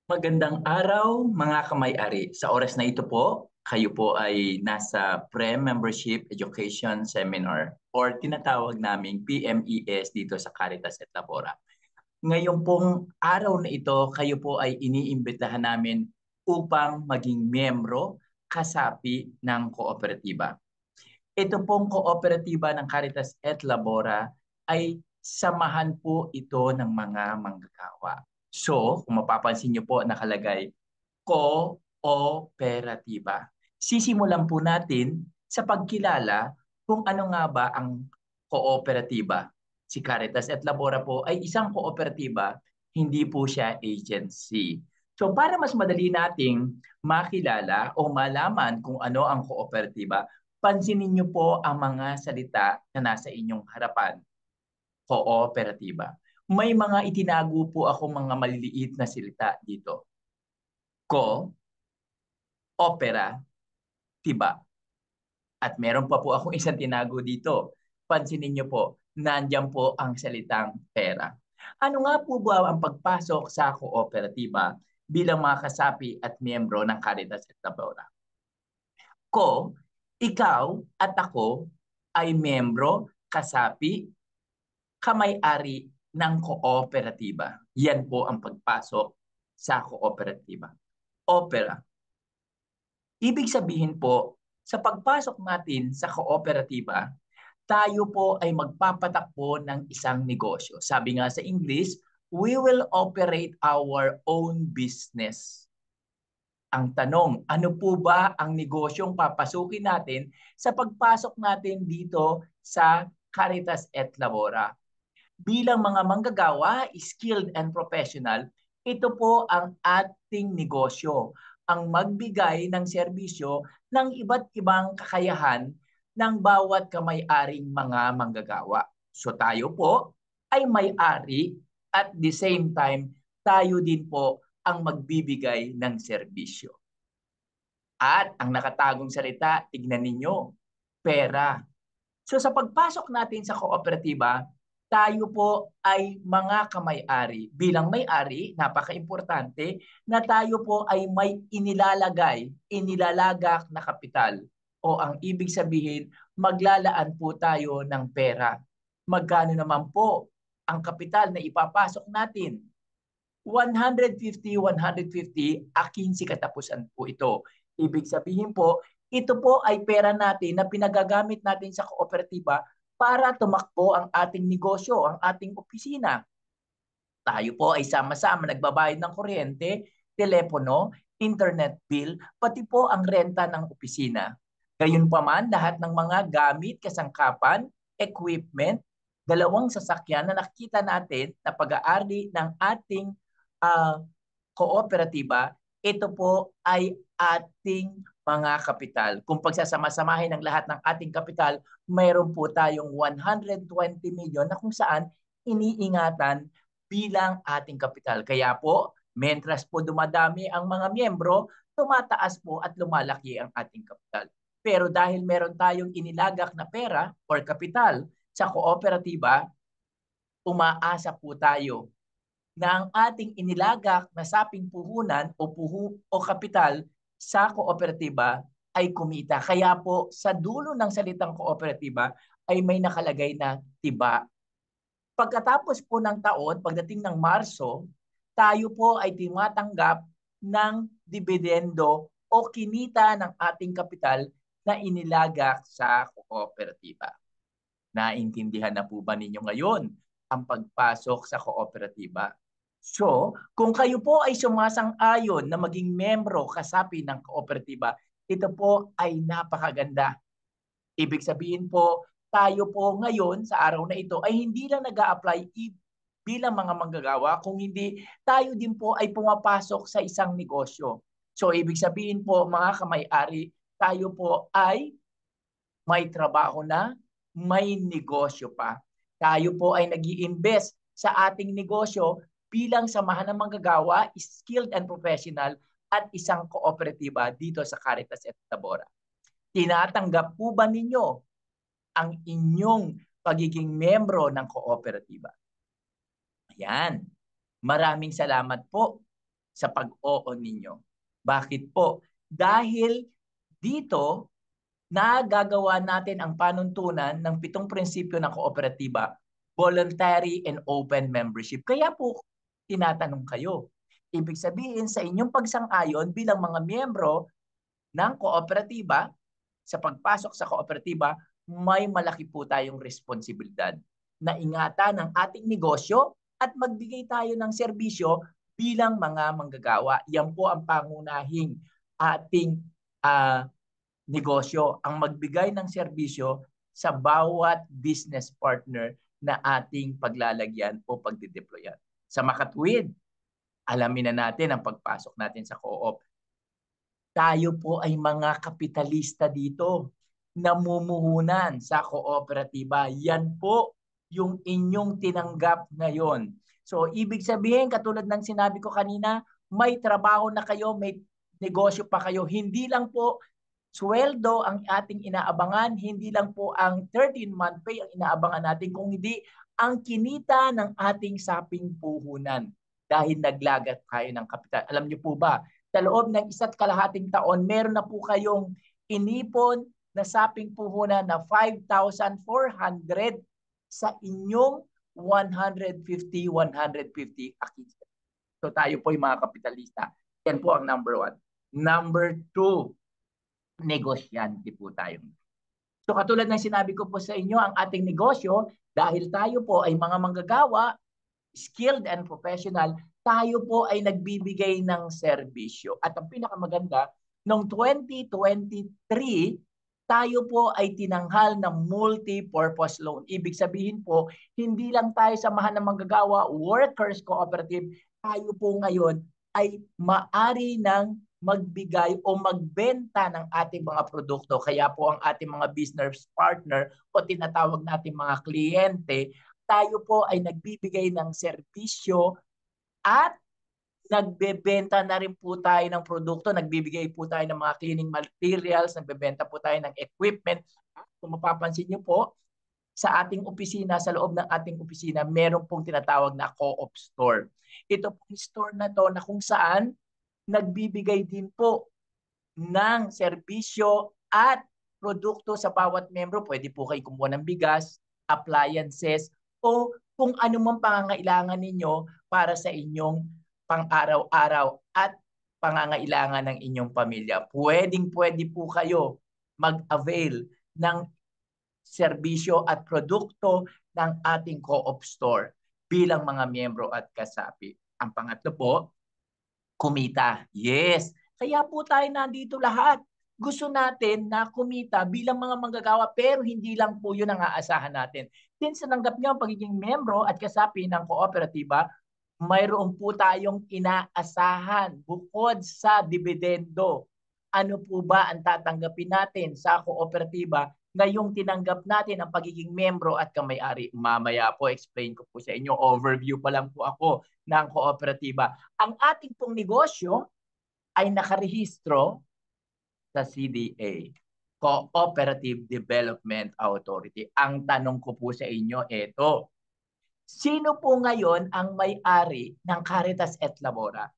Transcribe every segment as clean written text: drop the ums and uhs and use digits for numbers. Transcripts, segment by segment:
Magandang araw mga kamay-ari. Sa oras na ito po, kayo po ay nasa Pre-Membership Education Seminar or tinatawag naming PMES dito sa Caritas at Labora. Ngayon pong araw na ito, kayo po ay iniimbitahan namin upang maging miyembro, kasapi ng kooperatiba. Ito pong kooperatiba ng Caritas et Labora ay samahan po ito ng mga manggagawa. So, kung mapapansin niyo po nakalagay, kooperatiba. Sisimulan po natin sa pagkilala kung ano nga ba ang kooperatiba. Si Caritas et Labora po ay isang kooperatiba, hindi po siya agency. So para mas madali nating makilala o malaman kung ano ang kooperatiba, pansinin niyo po ang mga salita na nasa inyong harapan. Kooperatiba. May mga itinago po ako mga maliliit na salita dito. Ko, opera, tiba. At meron pa po akong isang tinago dito. Pansinin niyo po, nandiyan po ang salitang pera. Ano nga po ba ang pagpasok sa kooperatiba bilang mga kasapi at miyembro ng Caritas at Labora? Ko, ikaw at ako ay miyembro, kasapi, kamay-ari ng kooperatiba. Yan po ang pagpasok sa kooperatiba. Opera. Ibig sabihin po, sa pagpasok natin sa kooperatiba, tayo po ay magpapatakbo ng isang negosyo. Sabi nga sa English, we will operate our own business. Ang tanong, ano po ba ang negosyong papasukin natin sa pagpasok natin dito sa Caritas et Labora? Bilang mga manggagawa, skilled and professional, ito po ang ating negosyo, ang magbigay ng serbisyo ng iba't ibang kakayahan ng bawat kamay-aring mga manggagawa. So tayo po ay may-ari at the same time, tayo din po ang magbibigay ng serbisyo. At ang nakatagong salita, tignan ninyo, pera. So sa pagpasok natin sa kooperatiba, tayo po ay mga kamay-ari. Bilang may-ari, napaka-importante na tayo po ay may inilalagak na kapital. O ang ibig sabihin, maglalaan po tayo ng pera. Magkano naman po ang kapital na ipapasok natin? 150, 150, 15 katapusan po ito. Ibig sabihin po, ito po ay pera natin na pinagagamit natin sa kooperatiba para tumakbo ang ating negosyo, ang ating opisina. Tayo po ay sama-sama nagbabayad ng kuryente, telepono, internet bill, pati po ang renta ng opisina. Gayunpaman, lahat ng mga gamit, kasangkapan, equipment, dalawang sasakyan na nakita natin na pag-aari ng ating uh, kooperatiba, ito po ay ating mga kapital. Kung pagsasama-samahin ng lahat ng ating kapital, mayroon po tayong 120 million na kung saan iniingatan bilang ating kapital. Kaya po, mentras po dumadami ang mga miyembro, tumataas po at lumalaki ang ating kapital. Pero dahil meron tayong inilagak na pera or kapital sa kooperatiba, umaasa po tayo na ang ating inilagak na saping puhunan o kapital sa kooperatiba ay kumita. Kaya po sa dulo ng salitang kooperatiba ay may nakalagay na tiba. Pagkatapos po ng taon, pagdating ng Marso, tayo po ay tumatanggap ng dividendo o kinita ng ating kapital na inilagak sa kooperatiba. Naintindihan na po ba ninyo ngayon ang pagpasok sa kooperatiba? So, kung kayo po ay sumasang-ayon na maging membro kasapi ng kooperatiba, ito po ay napakaganda. Ibig sabihin po, tayo po ngayon sa araw na ito ay hindi lang nag-a-apply bilang mga manggagawa, kung hindi tayo din po ay pumapasok sa isang negosyo. So, ibig sabihin po mga kamay-ari, tayo po ay may trabaho na, may negosyo pa. Tayo po ay nag-i-invest sa ating negosyo bilang samahan ng manggagawa, skilled and professional, at isang kooperatiba dito sa Caritas et Labora. Tinatanggap po ba ninyo ang inyong pagiging membro ng kooperatiba? Ayan. Maraming salamat po sa pag-oo ninyo. Bakit po? Dahil dito, nagagawa natin ang panuntunan ng 7 prinsipyo ng kooperatiba, voluntary and open membership. Kaya po, tinatanong kayo. Ibig sabihin sa inyong pagsang-ayon bilang mga miyembro ng kooperatiba, sa pagpasok sa kooperatiba, may malaki po tayong responsibilidad na ingatan ang ating negosyo at magbigay tayo ng serbisyo bilang mga manggagawa. Yan po ang pangunahing ating negosyo, ang magbigay ng serbisyo sa bawat business partner na ating paglalagyan o pagdideployan. Sa makatuwid, alamin na natin ang pagpasok natin sa co-op. Tayo po ay mga kapitalista dito, namumuhunan sa kooperatiba. Yan po yung inyong tinanggap ngayon. So, ibig sabihin, katulad ng sinabi ko kanina, may trabaho na kayo, may negosyo pa kayo. Hindi lang po sweldo ang ating inaabangan, hindi lang po ang 13-month pay ang inaabangan natin, kung hindi ang kinita ng ating saping puhunan dahil naglagat tayo ng kapital. Alam niyo po ba, sa loob ng 1.5 taon, meron na po kayong inipon na saping puhunan na 5,400 sa inyong 150 akita. So tayo po yung mga kapitalista. Yan po ang number 1. Number 2, negosyante po tayo. So katulad ng sinabi ko po sa inyo, ang ating negosyo, dahil tayo po ay mga manggagawa, skilled and professional, tayo po ay nagbibigay ng serbisyo. At ang pinakamaganda, noong 2023, tayo po ay tinanghal ng multi-purpose loan. Ibig sabihin po, hindi lang tayo samahan ng manggagawa, workers cooperative, tayo po ngayon ay maari ng magbigay o magbenta ng ating mga produkto. Kaya po ang ating mga business partner o tinatawag natin mga kliyente, tayo po ay nagbibigay ng serbisyo at nagbebenta na rin po tayo ng produkto, nagbibigay po tayo ng mga cleaning materials, nagbebenta po tayo ng equipment. Kung mapapansin niyo po, sa ating opisina, sa loob ng ating opisina, meron pong tinatawag na co-op store. Ito pong store na to na kung saan nagbibigay din po ng serbisyo at produkto sa bawat membro. Pwede po kayo kumuha ng bigas, appliances, o kung ano mang pangangailangan ninyo para sa inyong pang-araw-araw at pangangailangan ng inyong pamilya. Pwedeng-pwede po kayo mag-avail ng serbisyo at produkto ng ating co-op store bilang mga miyembro at kasapi. Ang pangatlo po, kumita. Yes. Kaya po tayo nandito lahat. Gusto natin na kumita bilang mga manggagawa, pero hindi lang po yun ang aasahan natin. Since nanggap niyo ang pagiging membro at kasapi ng kooperatiba, mayroon po tayong inaasahan bukod sa dividendo. Ano po ba ang tatanggapin natin sa kooperatiba ngayong tinanggap natin ang pagiging membro at kamay-ari? Mamaya po, explain ko po sa inyo. Overview pa lang po ako ng kooperatiba. Ang ating pong negosyo ay nakarehistro sa CDA, Cooperative Development Authority. Ang tanong ko po sa inyo, ito. Sino po ngayon ang may-ari ng Caritas et Labora?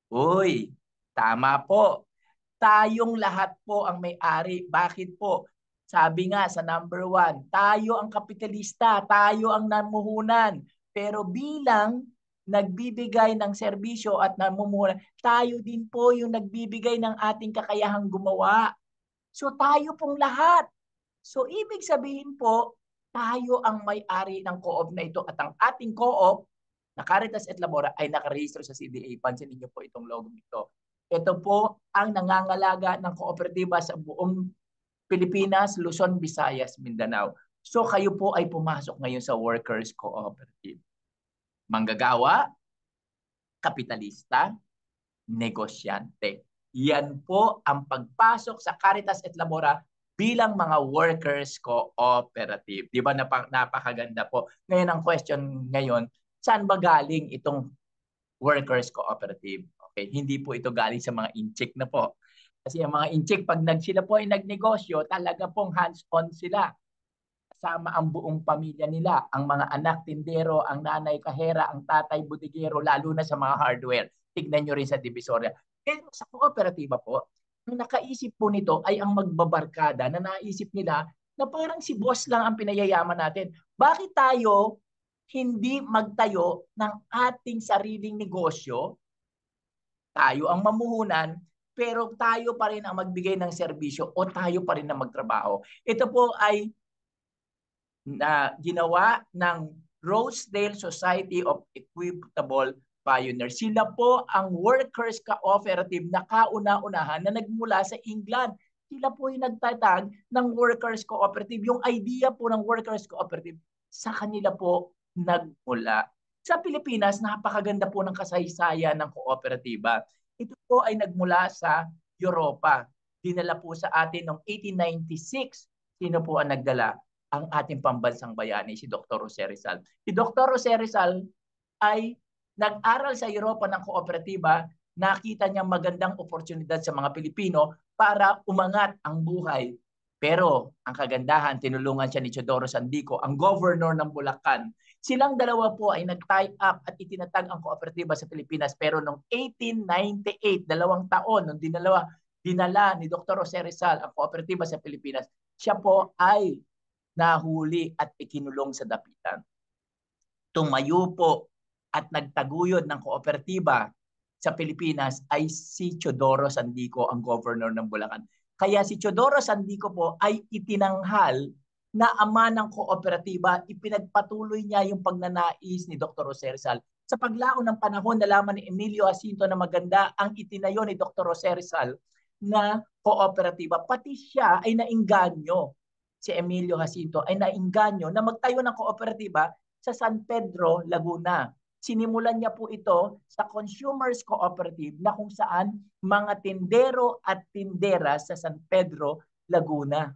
Uy, tama po. Tayong lahat po ang may-ari. Bakit po? Sabi nga sa number 1, tayo ang kapitalista, tayo ang namuhunan. Pero bilang nagbibigay ng serbisyo at namumuhunan, tayo din po yung nagbibigay ng ating kakayahang gumawa. So tayo pong lahat. So ibig sabihin po, tayo ang may-ari ng co-op na ito at ang ating co-op na Caritas et Labora ay nakarehistro sa CDA. Pansinin niyo po itong logo nito. Ito po ang nangangalaga ng kooperatiba sa buong Pilipinas, Luzon, Visayas, Mindanao. So kayo po ay pumasok ngayon sa Workers Cooperative. Manggagawa, kapitalista, negosyante. Yan po ang pagpasok sa Caritas et Labora bilang mga workers cooperative. Di ba napakaganda po? Ngayon ang question ngayon, saan ba galing itong workers cooperative? Okay, hindi po ito galing sa mga incheck na po. Kasi ang mga incheck, pag sila po ay nagnegosyo, talaga pong hands-on sila. sama ang buong pamilya nila, ang mga anak tindero, ang nanay kahera, ang tatay budigero, lalo na sa mga hardware. Tignan nyo rin sa Divisoria. Pero sa kooperatiba po, ang nakaisip po nito ay ang magbabarkada na naisip nila na parang si boss lang ang pinayayaman natin. Bakit tayo hindi magtayo ng ating sariling negosyo? Tayo ang mamuhunan, pero tayo pa rin ang magbigay ng serbisyo o tayo pa rin ang magtrabaho. Ito po ay ginawa ng Rosedale Society of Equitable Pioneers. Sila po ang workers cooperative na kauna-unahan na nagmula sa England. Sila po yung nagtatag ng workers cooperative. Yung idea po ng workers cooperative, sa kanila po nagmula. Sa Pilipinas, napakaganda po ng kasaysayan ng kooperatiba. Ito po ay nagmula sa Europa. Dinala po sa atin noong 1896. Sino po ang nagdala? Ang ating pambansang bayani, si Dr. Jose Rizal. Si Dr. Jose Rizal ay nag-aral sa Europa ng kooperatiba, nakita niya magandang oportunidad sa mga Pilipino para umangat ang buhay. Pero ang kagandahan, tinulungan siya ni Teodoro Sandico, ang governor ng Bulacan. Silang dalawa po ay nag-tie up at itinatag ang kooperatiba sa Pilipinas. Pero noong 1898, 2 taon, nung dinala ni Dr. Jose Rizal ang kooperatiba sa Pilipinas, siya po ay nahuli at ikinulong sa dapitan. Tumayo po at nagtaguyod ng kooperatiba sa Pilipinas ay si Teodoro Sandico, ang governor ng Bulacan. Kaya si Teodoro Sandico po ay itinanghal na ama ng kooperatiba. Ipinagpatuloy niya yung pagnanais ni Dr. Jose Rizal. Sa paglaon ng panahon, nalaman ni Emilio Jacinto na maganda ang itinayo ni Dr. Jose Rizal na kooperatiba. Pati siya ay nainganyo. Si Emilio Jacinto ay nainganyo na magtayo ng kooperatiba sa San Pedro, Laguna. Sinimulan niya po ito sa Consumers Cooperative na kung saan mga tindero at tindera sa San Pedro, Laguna.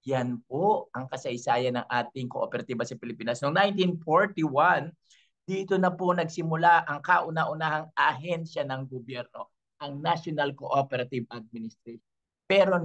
Yan po ang kasaysayan ng ating kooperatiba sa Pilipinas. Noong 1941, dito na po nagsimula ang kauna-unahang ahensya ng gobyerno, ang National Cooperative Administration. Pero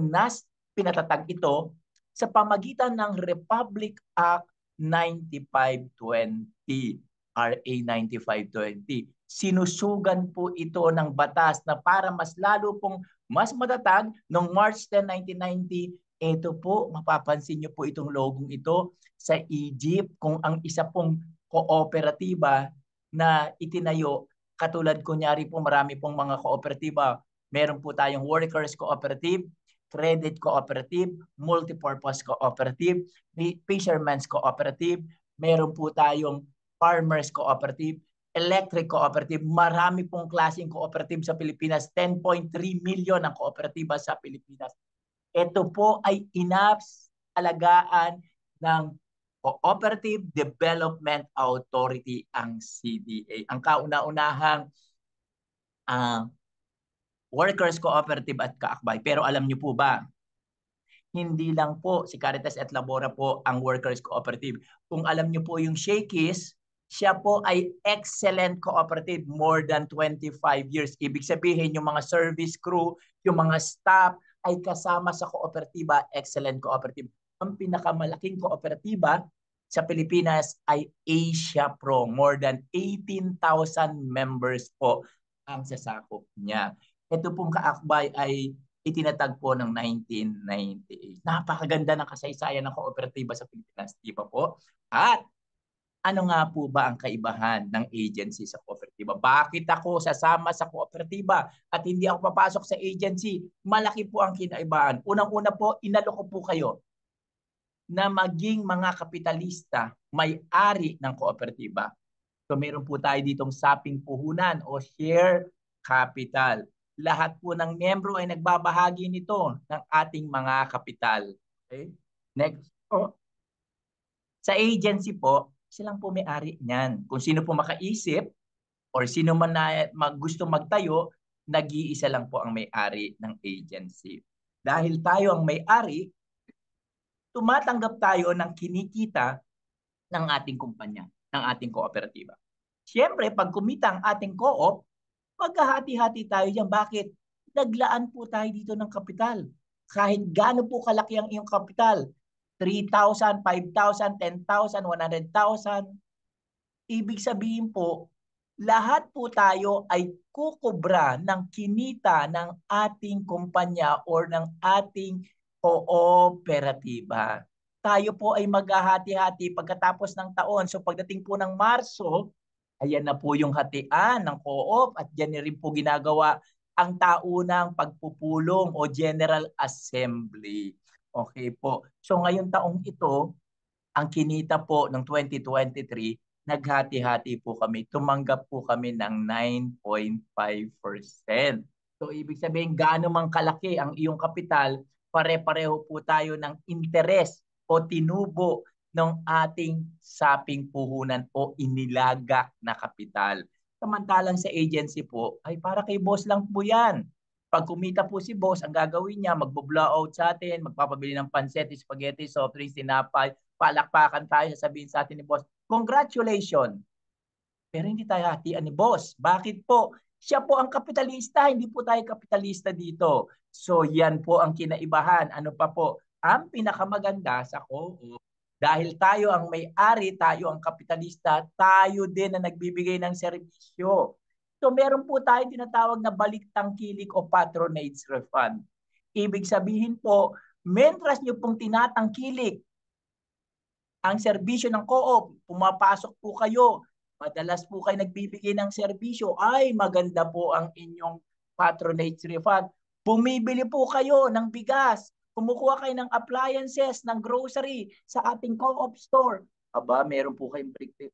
pinatatag ito sa pamagitan ng Republic Act 9520, RA 9520. Sinusugan po ito ng batas na para mas lalo pong mas matatag. Noong March 10, 1990, ito po, mapapansin niyo po itong logong ito sa Egypt, kung ang isa pong kooperatiba na itinayo, katulad kunyari po marami pong mga kooperatiba. Meron po tayong workers cooperative, credit cooperative, multipurpose cooperative, fisherman's cooperative, meron po tayong farmers cooperative, electric cooperative. Marami pong klaseng cooperative sa Pilipinas. 10.3 million ang kooperatiba sa Pilipinas. Ito po ay alagaan ng Cooperative Development Authority, ang CDA. Ang kauna-unahang workers cooperative at kaakbay. Pero alam niyo po ba, hindi lang po si Caritas et Labora po ang workers cooperative. Kung alam niyo po yung Shakey's, siya po ay excellent cooperative, more than 25 years. Ibig sabihin yung mga service crew, yung mga staff ay kasama sa kooperatiba, excellent cooperative. Ang pinakamalaking kooperatiba sa Pilipinas ay Asia Pro. More than 18,000 members po ang sasakop niya. Ito pong kaakbay ay itinatag po ng 1998. Napakaganda ng kasaysayan ng kooperatiba sa Pilipinas, di ba po? At ano nga po ba ang kaibahan ng agency sa kooperatiba? Bakit ako sasama sa kooperatiba at hindi ako papasok sa agency? Malaki po ang kinaibahan. Unang-una po, inalok ko po kayo na maging mga kapitalista, may-ari ng kooperatiba. So meron po tayo ditong saping puhunan o share capital. Lahat po ng miyembro ay nagbabahagi nito ng ating mga kapital. Okay? Next. Sa agency po, silang po may-ari niyan. Kung sino po makaisip or sino man na gusto magtayo, nag-iisa lang po ang may-ari ng agency. Dahil tayo ang may-ari, tumatanggap tayo ng kinikita ng ating kumpanya, ng ating kooperatiba. Siyempre, pag kumita ang ating co-op, maghahati-hati tayo dyan. Bakit? Naglaan po tayo dito ng kapital. Kahit gaano po kalaki ang iyong kapital, 3,000, 5,000, 10,000, 100,000. Ibig sabihin po, lahat po tayo ay kukubra ng kinita ng ating kumpanya or ng ating kooperatiba. Tayo po ay maghahati-hati pagkatapos ng taon. So pagdating po ng Marso, ayan na po yung hatian ng co-op at dyan rin po ginagawa ang taunang pagpupulong o General Assembly. Okay po. So ngayong taong ito, ang kinita po ng 2023, naghati-hati po kami. Tumanggap po kami ng 9.5%. So ibig sabihin, gaano mang kalaki ang iyong kapital, pare-pareho po tayo ng interes o tinubo ng ating saping puhunan o inilaga na kapital. Samantalang sa agency po, ay para kay boss lang po yan. Pag kumita po si boss, ang gagawin niya, magbo-blowout sa atin, magpapabili ng pancit, spaghetti, soft drinks, tinapay, palakpakan tayo, sasabihin sa atin ni boss, congratulations. Pero hindi tayo hatian ni boss. Bakit po? Siya po ang kapitalista, hindi po tayo kapitalista dito. So yan po ang kinaibahan. Ano pa po? Ang pinakamaganda sa co-op, dahil tayo ang may-ari, tayo ang kapitalista, tayo din na nagbibigay ng serbisyo. So meron po tayo tinatawag na balik-tangkilik o patronage refund. Ibig sabihin po, mentras nyo pong tinatangkilik ang serbisyo ng co-op, pumapasok po kayo, madalas po kayo nagbibigay ng serbisyo, ay maganda po ang inyong patronage refund. Bumibili po kayo ng bigas, kumukuha kayo ng appliances, ng grocery sa ating co-op store. Aba, meron po kayong break.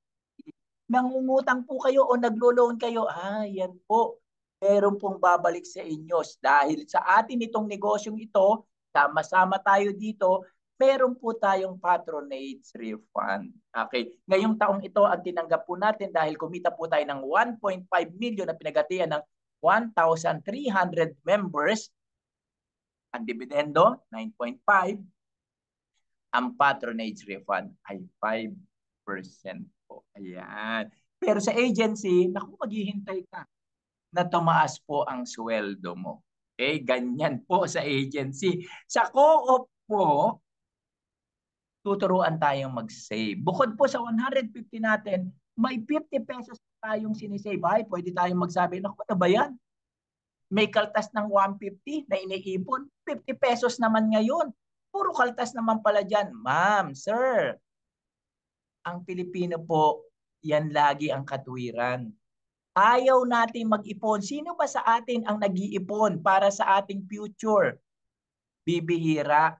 Nangungutang po kayo o naglo-loan kayo, yan po. Meron pong babalik sa inyo. Dahil sa atin itong negosyong ito, sama-sama tayo dito, meron po tayong patronage refund. Okay. Ngayong taong ito, ang tinanggap po natin dahil kumita po tayo ng 1.5 million na pinagatian ng 1,300 members. Ang dividendo, 9.5. Ang patronage refund ay 5% po. Ayan. Pero sa agency, naku, maghihintay ka na tumaas po ang sweldo mo. Okay, ganyan po sa agency. Sa co-op po, tuturuan tayong mag-save. Bukod po sa 150 natin, may 50 pesos tayong sinisave. Ay, pwede tayong magsabi, naku, ano ba yan? May kaltas ng 150 na iniipon, 50 pesos naman ngayon. Puro kaltas naman pala dyan. Ma'am, sir, ang Pilipino po, yan lagi ang katwiran. Ayaw natin mag-ipon. Sino ba sa atin ang nag-iipon para sa ating future? Bibihira.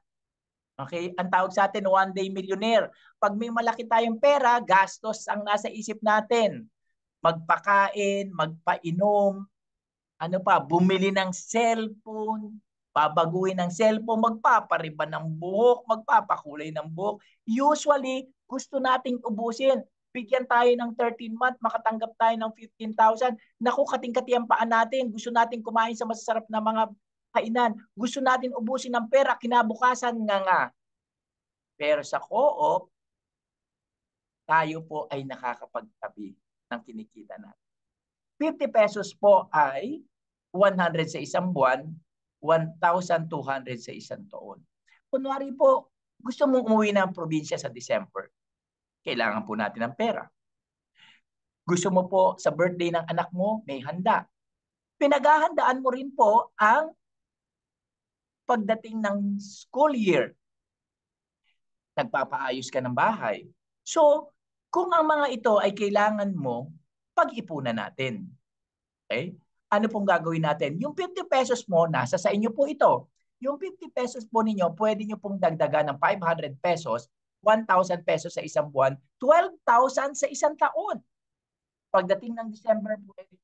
Okay? Ang tawag sa atin, one day millionaire. Pag may malaki tayong pera, gastos ang nasa isip natin. Magpakain, magpainom, ano pa, bumili ng cellphone, babaguhin ng cellphone, magpapariban ng buhok, magpapakulay ng buhok. Usually, gusto nating ubusin. Bigyan tayo ng 13-month, makatanggap tayo ng 15,000. Naku, kating-kati ang paan natin. Gusto natin kumain sa masasarap na mga kainan. Gusto natin ubusin ng pera, kinabukasan nga. Pero sa co-op, tayo po ay nakakapagtabi ng kinikita natin. 50 pesos po ay 100 sa isang buwan, 1,200 sa isang taon. Kunwari po, gusto mong umuwi ng probinsya sa December. Kailangan po natin ng pera. Gusto mo po sa birthday ng anak mo, may handa. Pinaghahandaan mo rin po ang pagdating ng school year. Nagpapaayos ka ng bahay. So, kung ang mga ito ay kailangan mo, pag-ipunan natin. Okay? Ano pong gagawin natin? Yung 50 pesos mo, nasa sa inyo po ito. Yung 50 pesos po ninyo, pwede nyo pong dagdagan ng 500 pesos, 1,000 pesos sa isang buwan, 12,000 sa isang taon. Pagdating ng December, pwede.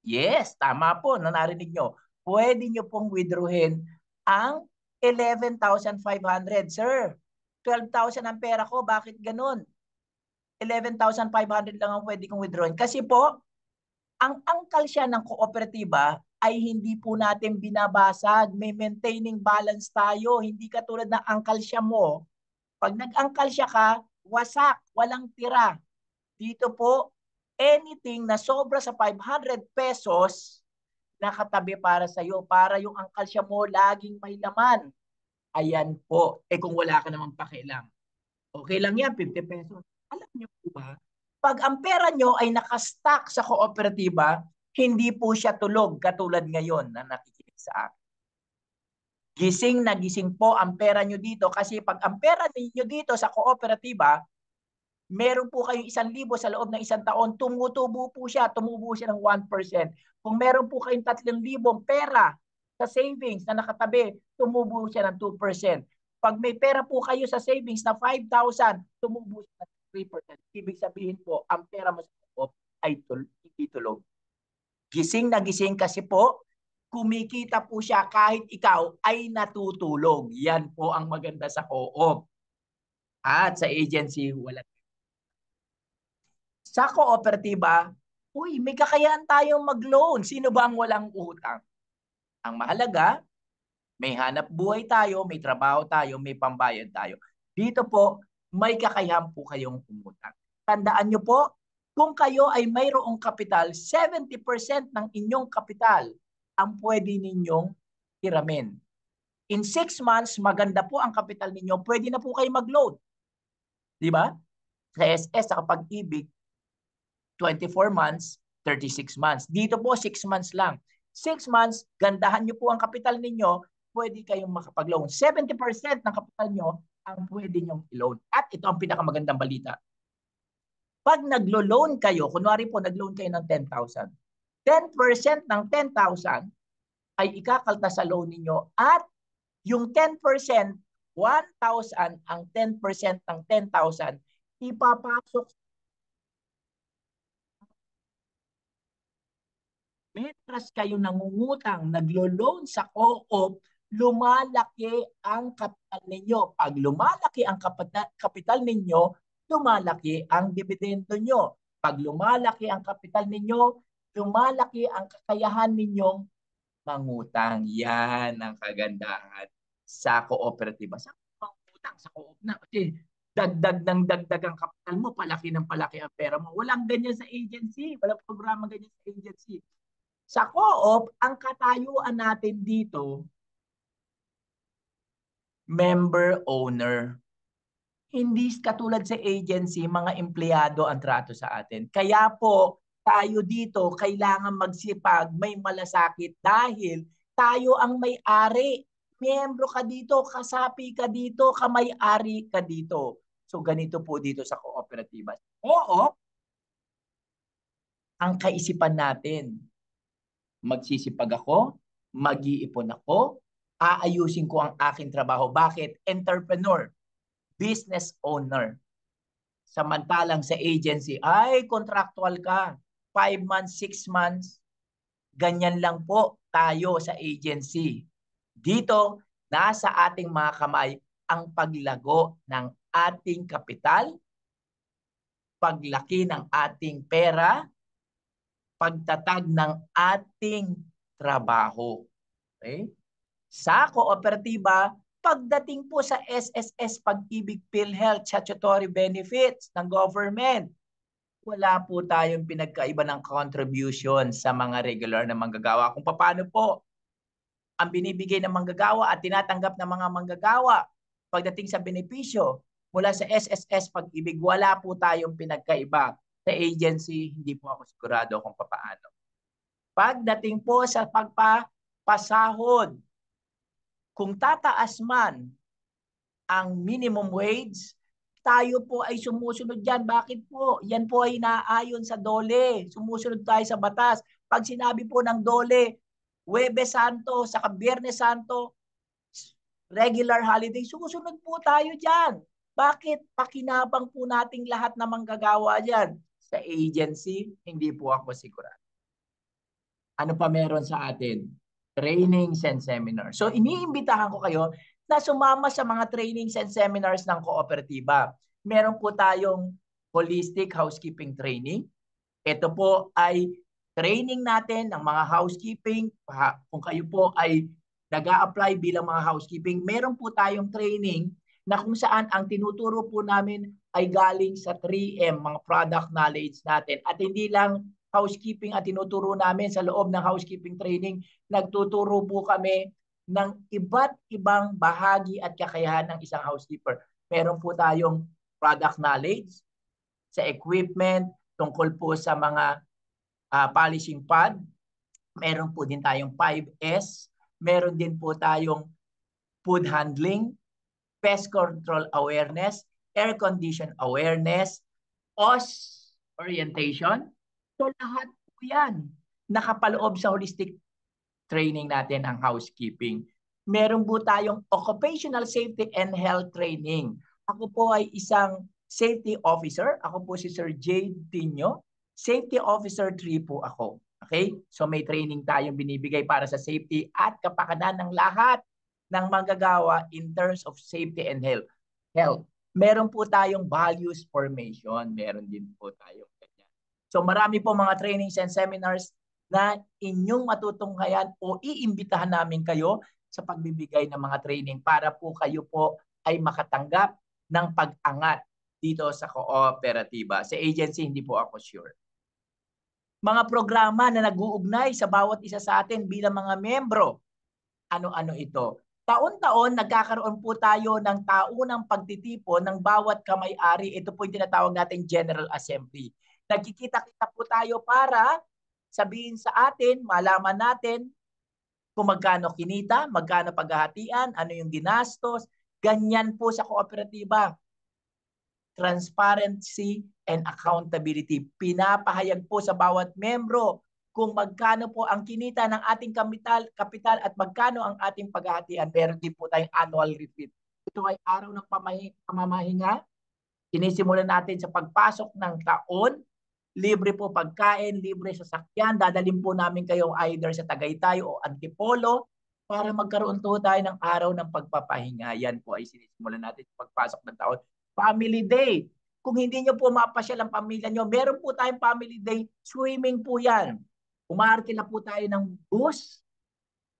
Yes, tama po, narinig nyo. Pwede nyo pong withdrawin ang 11,500. Sir, 12,000 ang pera ko, bakit ganun? 11,500 lang ang pwede kong withdrawin. Kasi po, ang angkal siya ng kooperatiba ay hindi po natin binabasag. May maintaining balance tayo. Hindi katulad ng angkal siya mo. Pag nag-angkal siya ka, wasak, walang tira. Dito po, anything na sobra sa 500 pesos, nakatabi para sa iyo, para yung angkal siya mo laging may laman. Ayan po. Eh kung wala ka naman pakialam, okay lang yan, 50 pesos. Alam niyo po ba, pag ang pera nyo ay nakastock sa kooperatiba, hindi po siya tulog katulad ngayon na nakikinig sa akin. Gising na gising po ang pera nyo dito kasi pag ang pera ninyo dito sa kooperatiba, meron po kayong 1,000 sa loob ng isang taon, tumubo po siya ng 1%. Kung meron po kayong 3,000 pera sa savings na nakatabi, tumubo siya ng 2%. Pag may pera po kayo sa savings na 5,000, tumubo siya ng 3%. Ibig sabihin po, ang pera mo sa loob ay hindi tulog. Gising na gising kasi po, kumikita po siya kahit ikaw ay natutulog. Yan po ang maganda sa co-op. At sa agency, wala. Sa kooperatiba, uy, may kakayahan tayong mag-loan. Sino ba ang walang utang? Ang mahalaga, may hanap buhay tayo, may trabaho tayo, may pambayad tayo. Dito po, may kakayahan po kayong umutang. Tandaan nyo po, kung kayo ay mayroong kapital, 70% ng inyong kapital ang pwede ninyong hiramin. In 6 months, maganda po ang kapital ninyo, pwede na po kayo mag-loan. Di ba? Sa SS, sa Pag-ibig, 24 months, 36 months. Dito po, 6 months lang. 6 months, gandahan nyo po ang kapital ninyo, pwede kayong makapag-loan. 70% ng kapital nyo ang pwede nyong i-loan. At ito ang pinakamagandang balita. Pag naglo-loan kayo, kunwari po nag-loan kayo ng 10,000, 10% ng 10,000 ay ikakalta sa loan ninyo at yung 10%, 1,000 ang 10% ng 10,000 ipapasok. Metras kayo nangungutang, naglo-loan sa co-op, lumalaki ang kapital ninyo. Pag lumalaki ang kapital ninyo, lumalaki ang dividendo nyo. Pag lumalaki ang kapital ninyo, lumalaki ang kakayahan ninyong mangutang. Yan ang kagandahan sa kooperatiba. Sa mangutang, sa co-op na. Kasi dagdag ng dagdag ang kapital mo, palaki ng palaki ang pera mo. Walang ganyan sa agency. Walang programa ganyan sa agency. Sa co-op, ang katayuan natin dito, member-owner. Hindi katulad sa agency, mga empleyado ang trato sa atin. Kaya po, tayo dito, kailangan magsipag, may malasakit dahil tayo ang may-ari. Miyembro ka dito, kasapi ka dito, kamay-ari ka dito. So ganito po dito sa kooperatiba. Oo, ang kaisipan natin, magsisipag ako, mag-iipon ako, aayusin ko ang aking trabaho. Bakit? Entrepreneur, business owner. Samantalang sa agency, ay contractual ka. 5 months, 6 months. Ganyan lang po tayo sa agency. Dito, nasa ating mga kamay ang paglago ng ating kapital, paglaki ng ating pera, pagtatag ng ating trabaho. Okay? Sa kooperatiba, pagdating po sa SSS, Pag-ibig, PhilHealth, statutory benefits ng government, wala po tayong pinagkaiba ng contribution sa mga regular na manggagawa. Kung paano po ang binibigay ng manggagawa at tinatanggap ng mga manggagawa pagdating sa benepisyo mula sa SSS Pag-ibig, wala po tayong pinagkaiba. Sa agency, hindi po ako sigurado kung paano. Pagdating po sa pagpapasahod, kung tataas man ang minimum wage, tayo po ay sumusunod dyan. Bakit po? Yan po ay naayon sa DOLE. Sumusunod tayo sa batas. Pag sinabi po ng DOLE, Huwebes Santo, saka Biyernes Santo, regular holiday, susunod po tayo dyan. Bakit? Pakinabang po nating lahat na manggagawa dyan. Sa agency, hindi po ako sigurado. Ano pa meron sa atin? Trainings and seminars. So iniimbitahan ko kayo na sumama sa mga trainings and seminars ng kooperatiba. Meron po tayong holistic housekeeping training. Ito po ay training natin ng mga housekeeping. Kung kayo po ay nag-a-apply bilang mga housekeeping, meron po tayong training na kung saan ang tinuturo po namin ay galing sa 3M, mga product knowledge natin. At hindi lang housekeeping at tinuturo namin sa loob ng housekeeping training, nagtuturo po kami ng iba't ibang bahagi at kakayahan ng isang housekeeper. Meron po tayong product knowledge sa equipment, tungkol po sa mga polishing pad. Meron po din tayong 5S. Meron din po tayong food handling, pest control awareness, air condition awareness, OS orientation. So lahat po yan nakapaloob sa holistic training natin ang housekeeping. Meron po tayong occupational safety and health training. Ako po ay isang safety officer. Ako po si Sir Jade Tino. Safety Officer 3 po ako. Okay? So may training tayong binibigay para sa safety at kapakanan ng lahat ng manggagawa in terms of safety and health. Meron po tayong values formation. Meron din po tayong ganyan. So marami po mga trainings and seminars na inyong matutunghayan o iimbitahan namin kayo sa pagbibigay ng mga training para po kayo po ay makatanggap ng pag-angat dito sa kooperatiba. Sa agency, hindi po ako sure. Mga programa na nag-uugnay sa bawat isa sa atin bilang mga membro. Ano-ano ito? Taon-taon, nagkakaroon po tayo ng taunang pagtitipon ng bawat kamay-ari. Ito po yung tinatawag natin General Assembly. Nagkikita-kita po tayo para sabihin sa atin, malaman natin kung magkano kinita, magkano paghahatian, ano yung ginastos. Ganyan po sa kooperatiba. Transparency and accountability. Pinapahayag po sa bawat membro kung magkano po ang kinita ng ating kapital at magkano ang ating paghahatian. Meron din po tayong annual retreat. Ito ay araw ng pamamahinga. Sinisimulan natin sa pagpasok ng taon. Libre po pagkain, libre sasakyan. Dadalhin po namin kayo either sa Tagaytay o Antipolo para magkaroon po tayo ng araw ng pagpapahinga. Yan po ay sinisimulan natin sa pagpasok ng taon. Family Day. Kung hindi nyo po mapasyal ang pamilya nyo, meron po tayong Family Day. Swimming po yan. Umaarkila po tayo ng bus.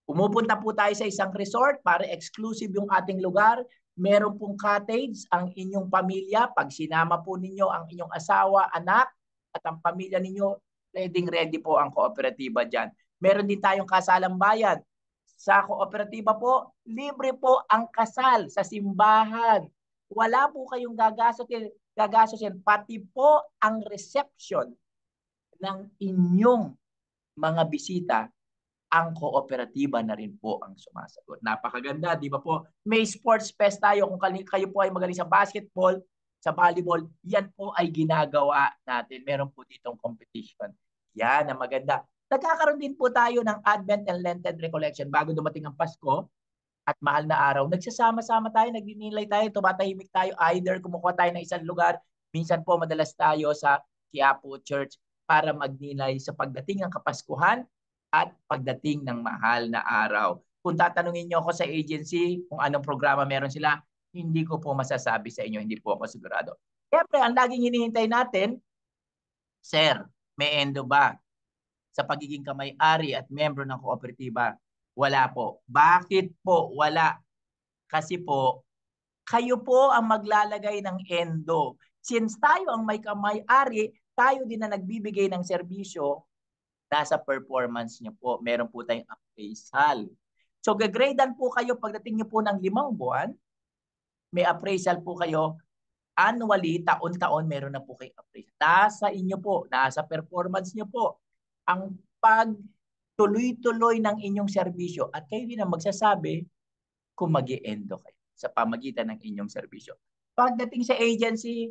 Pumupunta po tayo sa isang resort para exclusive yung ating lugar. Meron pong cottage ang inyong pamilya. Pag sinama po ninyo ang inyong asawa, anak, at ang pamilya ninyo, ready po ang kooperatiba dyan. Meron din tayong kasalang bayan. Sa kooperatiba po, libre po ang kasal sa simbahan. Wala po kayong gagastusin, pati po ang reception ng inyong mga bisita, ang kooperatiba na rin po ang sumasagot. Napakaganda, di ba po? May sports fest tayo. Kung kayo po ay magaling sa basketball, sa volleyball, yan po ay ginagawa natin. Meron po ditong competition. Yan ang maganda. Nagkakaroon din po tayo ng Advent and Lenten Recollection bago dumating ang Pasko at mahal na araw. Nagsasama-sama tayo, nagninilay tayo, tumatahimik tayo, either kumukuha tayo ng isang lugar, minsan po madalas tayo sa Quiapo Church para magnilay sa pagdating ng Kapaskuhan at pagdating ng mahal na araw. Kung tatanungin niyo ako sa agency kung anong programa meron sila, hindi ko po masasabi sa inyo, hindi po ako sigurado. Siyempre, ang laging hinihintay natin, Sir, may endo ba sa pagiging kamay-ari at membro ng kooperatiba? Wala po. Bakit po wala? Kasi po, kayo po ang maglalagay ng endo. Since tayo ang may kamay-ari, tayo din na nagbibigay ng serbisyo, nasa performance niyo po. Meron po tayong appraisal. So, gagradean po kayo pagdating niyo po ng 5 buwan. May appraisal po kayo. Annually, taon-taon, meron na po kayo appraisal. Nasa inyo po, nasa performance niyo po ang pagtuloy-tuloy ng inyong serbisyo at kayo din ang magsasabi kung mag-i-endo kayo sa pamagitan ng inyong serbisyo. Pagdating sa agency,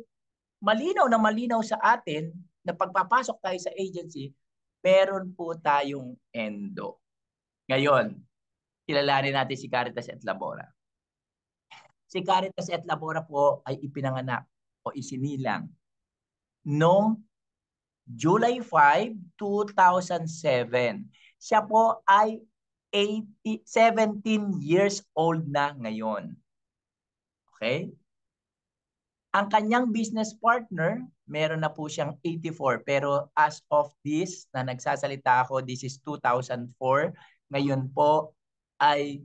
malinaw na malinaw sa atin na pagpapasok tayo sa agency, meron po tayong endo. Ngayon, kilalanin natin si Caritas et Labora. Si Caritas et Labora po ay ipinanganak o isinilang noong July 5, 2007. Siya po ay 17 years old na ngayon. Okay? Ang kanyang business partner, meron na po siyang 84. Pero as of this, na nagsasalita ako, this is 2004. Ngayon po ay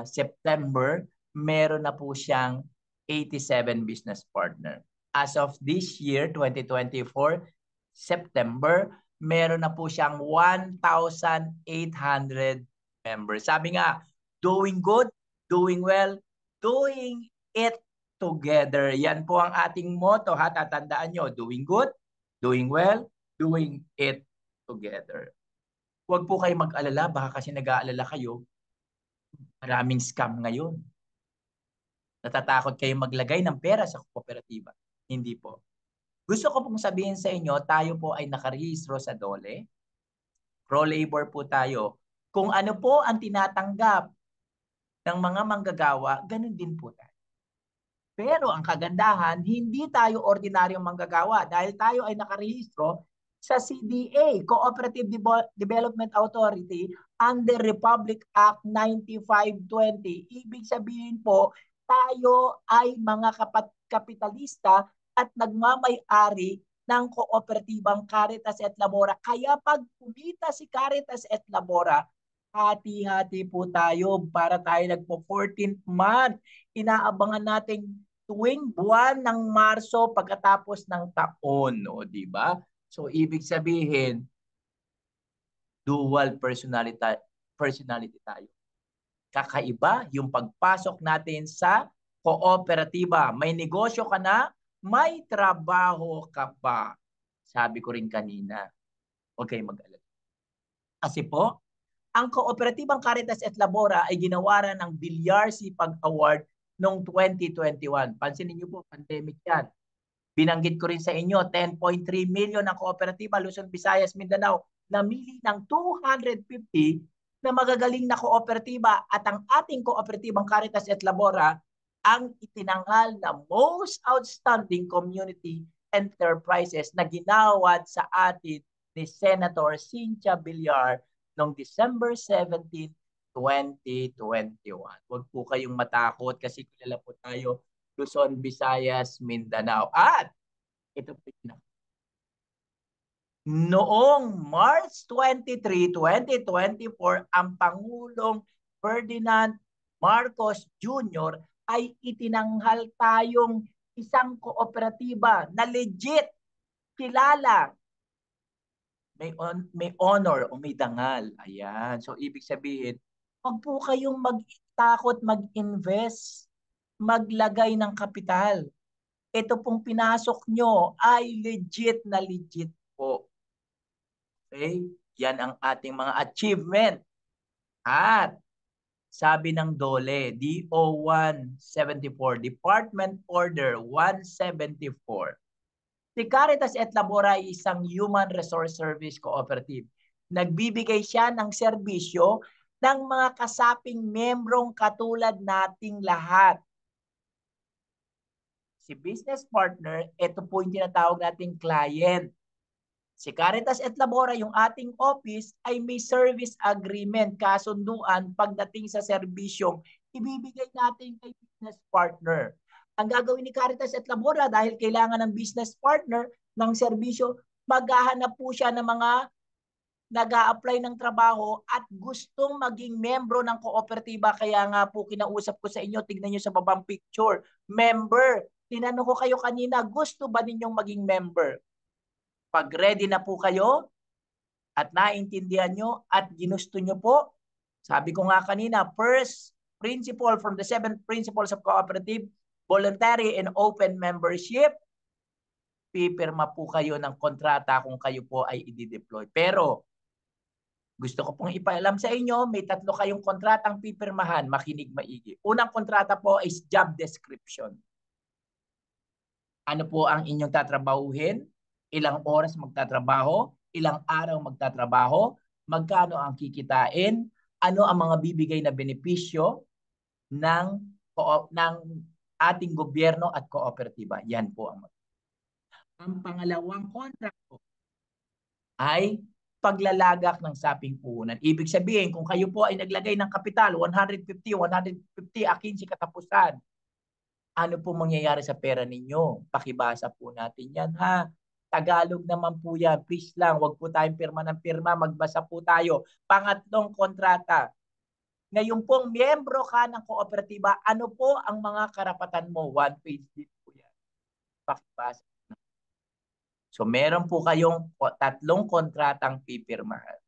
September, meron na po siyang 87 business partner. As of this year, 2024, September, meron na po siyang 1,800 members. Sabi nga, Doing good, doing well, doing it together. Yan po ang ating motto, ha? Tatandaan nyo, doing good, doing well, doing it together. Huwag po kayo mag-alala, baka kasi nag-aalala kayo, maraming scam ngayon. Natatakot kayo maglagay ng pera sa kooperatiba. Hindi po. Gusto ko pong sabihin sa inyo, tayo po ay nakarehistro sa DOLE. Pro-labor po tayo. Kung ano po ang tinatanggap ng mga manggagawa, ganun din po tayo. Pero ang kagandahan, hindi tayo ordinaryong manggagawa dahil tayo ay nakarehistro sa CDA, Cooperative Development Authority, under Republic Act 9520. Ibig sabihin po, tayo ay mga kapitalista at nagmamay-ari ng kooperatibang Caritas et Labora. Kaya pag kumita si Caritas et Labora, hati-hati po tayo para tayo nagpo-14th month. Inaabangan natin tuwing buwan ng Marso pagkatapos ng taon, no, di ba? So ibig sabihin, dual personality tayo. Kakaiba yung pagpasok natin sa kooperatiba. May negosyo ka na, may trabaho ka pa. Sabi ko rin kanina, huwag kayong mag-alala. Kasi po, ang Kooperatibang Caritas et Labora ay ginawaran ng Bilyar Sipag Award noong 2021. Pansinin niyo po, pandemic yan. Binanggit ko rin sa inyo, 10.3 million ang kooperatiba Luzon, Visayas, Mindanao, namili ng 250 na magagaling na kooperatiba at ang ating Kooperatibang Caritas et Labora ang itinanghal na most outstanding community enterprises na ginawad sa atin ni Senator Cynthia Villar noong December 17, 2021. Huwag po kayong matakot kasi kilala po tayo, Luzon, Visayas, Mindanao. At ito po yung noong March 23, 2024, ang Pangulong Ferdinand Marcos Jr. ay itinanghal tayong isang kooperatiba na legit, kilala, may honor o may dangal. Ayan. So, ibig sabihin, wag po kayong magtakot mag-invest, maglagay ng kapital. Ito pong pinasok nyo ay legit na legit po. Okay? Yan ang ating mga achievement. At sabi ng DOLE, DO 174, Department Order 174, si Caritas et Labora ay isang human resource service cooperative. Nagbibigay siya ng serbisyo ng mga kasaping membrong katulad nating lahat. Si business partner, ito po yung tinatawag nating client. Si Caritas et Labora, yung ating office, ay may service agreement, kasunduan pagdating sa serbisyong ibibigay natin kay business partner. Ang gagawin ni Caritas et Labora, dahil kailangan ng business partner ng serbisyo, maghahanap po siya ng mga nag-a-apply ng trabaho at gustong maging membro ng kooperatiba. Kaya nga po kinausap ko sa inyo, tignan nyo sa babang picture, member. Tinanong ko kayo kanina, gusto ba ninyong maging member? Pag ready na po kayo at naintindihan nyo at ginusto nyo po, sabi ko nga kanina, first principle from the 7 principles of cooperative, voluntary and open membership, pipirma po kayo ng kontrata kung kayo po ay i-deploy. Pero gusto ko pong ipaalam sa inyo, may 3 kayong kontratang pipirmahan, makinig maigi. Unang kontrata po is job description. Ano po ang inyong tatrabahuhin? Ilang oras magtatrabaho? Ilang araw magtatrabaho? Magkano ang kikitain? Ano ang mga bibigay na benepisyo ng ating gobyerno at kooperatiba? Yan po ang pangalawang contract po ay paglalagak ng saping puhunan. Ibig sabihin, kung kayo po ay naglagay ng kapital, 150, 15 katapusan, ano po mangyayari sa pera ninyo? Pakibasa po natin yan, ha? Tagalog naman po yan. Please lang, wag po tayong pirma ng pirma. Magbasa po tayo. Pangatlong kontrata. Ngayon pong miyembro ka ng kooperatiba, ano po ang mga karapatan mo? 1 page din po yan. Pakibasa. So meron po kayong 3 kontratang pipirmahan.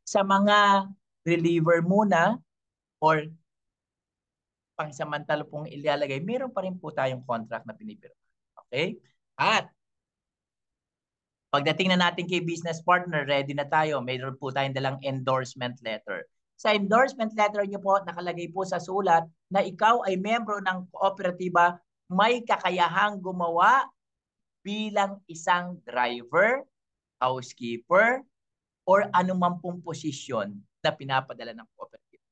Sa mga reliever muna or pangsamantala pong ilalagay, meron pa rin po tayong contract na pinipirma. Okay? At pagdating na natin kay business partner, ready na tayo. Mayroon po tayong dalang endorsement letter. Sa endorsement letter nyo po, nakalagay po sa sulat na ikaw ay membro ng kooperatiba, may kakayahang gumawa bilang isang driver, housekeeper, or anumang pong posisyon na pinapadala ng cooperative.